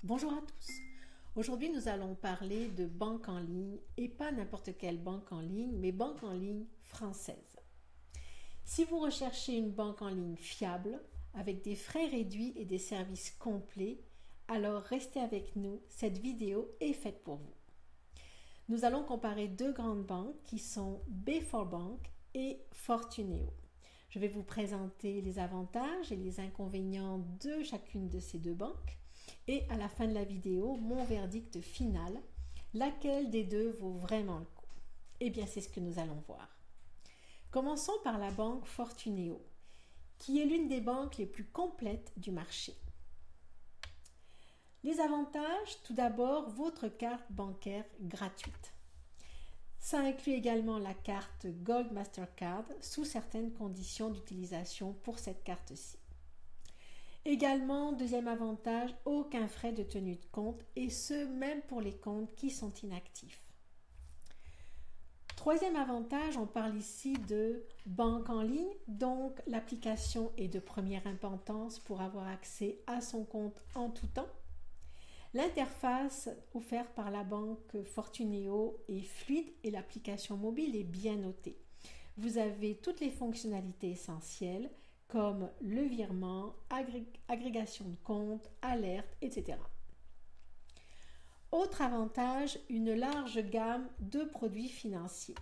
Bonjour à tous. Aujourd'hui, nous allons parler de banque en ligne et pas n'importe quelle banque en ligne, mais banque en ligne française. Si vous recherchez une banque en ligne fiable, avec des frais réduits et des services complets, alors restez avec nous, cette vidéo est faite pour vous. Nous allons comparer deux grandes banques qui sont B4 Bank et Fortuneo. Je vais vous présenter les avantages et les inconvénients de chacune de ces deux banques. Et à la fin de la vidéo, mon verdict final, laquelle des deux vaut vraiment le coup? Eh bien, c'est ce que nous allons voir. Commençons par la banque Fortuneo, qui est l'une des banques les plus complètes du marché. Les avantages, tout d'abord, votre carte bancaire gratuite. Ça inclut également la carte Gold Mastercard sous certaines conditions d'utilisation pour cette carte-ci. Également, deuxième avantage, aucun frais de tenue de compte et ce, même pour les comptes qui sont inactifs. Troisième avantage, on parle ici de banque en ligne, donc l'application est de première importance pour avoir accès à son compte en tout temps. L'interface offerte par la banque Fortuneo est fluide et l'application mobile est bien notée. Vous avez toutes les fonctionnalités essentielles comme le virement, agrégation de comptes, alerte, etc. Autre avantage, une large gamme de produits financiers.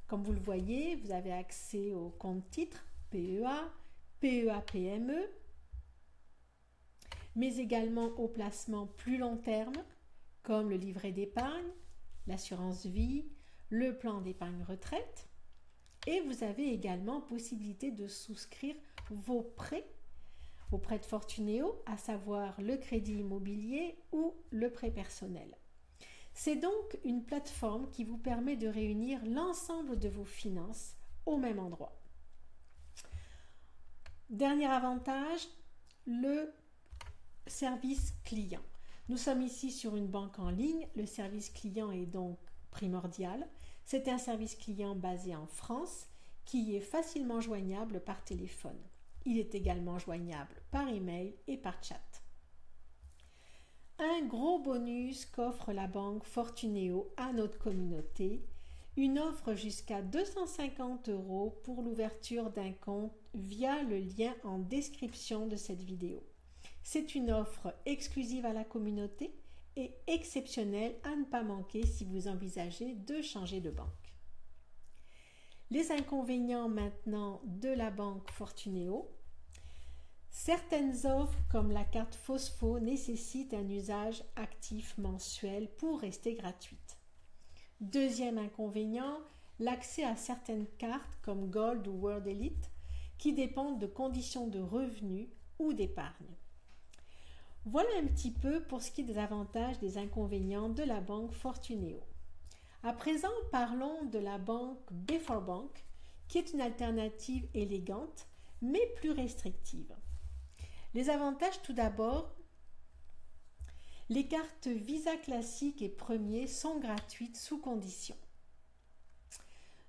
Comme vous le voyez, vous avez accès aux comptes titres, PEA, PEA-PME, mais également aux placements plus long terme, comme le livret d'épargne, l'assurance vie, le plan d'épargne retraite. Et vous avez également possibilité de souscrire vos prêts auprès de Fortuneo, à savoir le crédit immobilier ou le prêt personnel. C'est donc une plateforme qui vous permet de réunir l'ensemble de vos finances au même endroit. Dernier avantage, le service client. Nous sommes ici sur une banque en ligne, le service client est donc primordial. C'est un service client basé en France qui est facilement joignable par téléphone. Il est également joignable par email et par chat. Un gros bonus qu'offre la banque Fortuneo à notre communauté, une offre jusqu'à 250 € pour l'ouverture d'un compte via le lien en description de cette vidéo. C'est une offre exclusive à la communauté et exceptionnelle à ne pas manquer si vous envisagez de changer de banque. Les inconvénients maintenant de la banque Fortuneo. Certaines offres comme la carte Fosfo nécessitent un usage actif mensuel pour rester gratuite. Deuxième inconvénient, l'accès à certaines cartes comme Gold ou World Elite qui dépendent de conditions de revenus ou d'épargne. Voilà un petit peu pour ce qui est des avantages et des inconvénients de la banque Fortuneo. À présent, parlons de la banque B4 Bank, qui est une alternative élégante, mais plus restrictive. Les avantages, tout d'abord, les cartes Visa classiques et premier sont gratuites sous condition.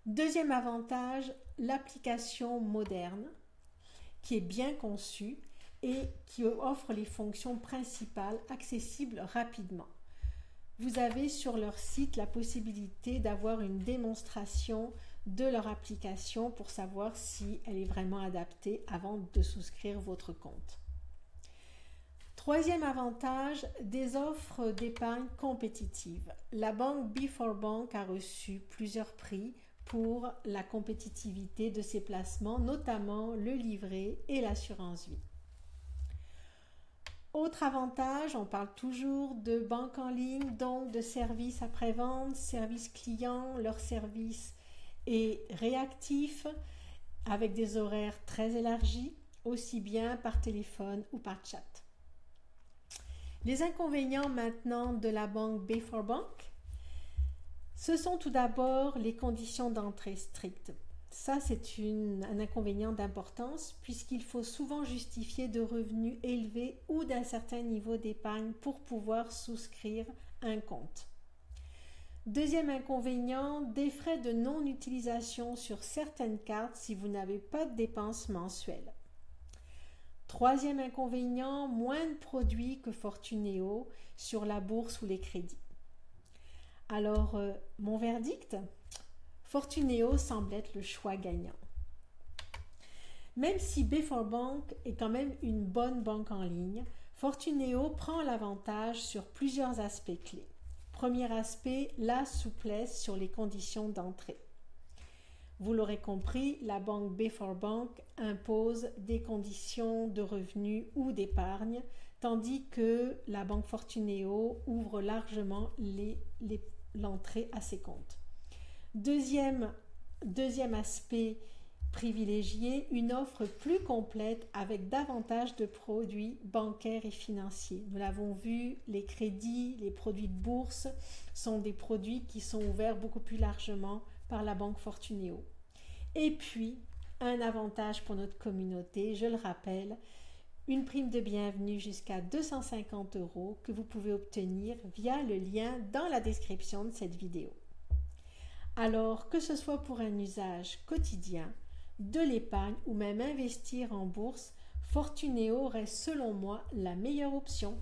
Deuxième avantage, l'application moderne, qui est bien conçue et qui offre les fonctions principales accessibles rapidement. Vous avez sur leur site la possibilité d'avoir une démonstration de leur application pour savoir si elle est vraiment adaptée avant de souscrire votre compte. Troisième avantage, des offres d'épargne compétitives. La banque B4 Bank a reçu plusieurs prix pour la compétitivité de ses placements, notamment le livret et l'assurance vie. Autre avantage, on parle toujours de banque en ligne, donc de services après-vente, service client, leur service est réactif avec des horaires très élargis, aussi bien par téléphone ou par chat. Les inconvénients maintenant de la banque B4 Bank, ce sont tout d'abord les conditions d'entrée strictes. Ça, c'est un inconvénient d'importance puisqu'il faut souvent justifier de revenus élevés ou d'un certain niveau d'épargne pour pouvoir souscrire un compte. Deuxième inconvénient, des frais de non-utilisation sur certaines cartes si vous n'avez pas de dépenses mensuelles. Troisième inconvénient, moins de produits que Fortuneo sur la bourse ou les crédits. Alors, mon verdict? Fortuneo semble être le choix gagnant. Même si B4Bank est quand même une bonne banque en ligne, Fortuneo prend l'avantage sur plusieurs aspects clés. Premier aspect, la souplesse sur les conditions d'entrée. Vous l'aurez compris, la banque B4Bank impose des conditions de revenus ou d'épargne, tandis que la banque Fortuneo ouvre largement l'entrée à ses comptes. Deuxième aspect privilégié, une offre plus complète avec davantage de produits bancaires et financiers. Nous l'avons vu, les crédits, les produits de bourse sont des produits qui sont ouverts beaucoup plus largement par la banque Fortuneo. Et puis, un avantage pour notre communauté, je le rappelle, une prime de bienvenue jusqu'à 250 € que vous pouvez obtenir via le lien dans la description de cette vidéo. Alors, que ce soit pour un usage quotidien, de l'épargne ou même investir en bourse, Fortuneo reste selon moi la meilleure option.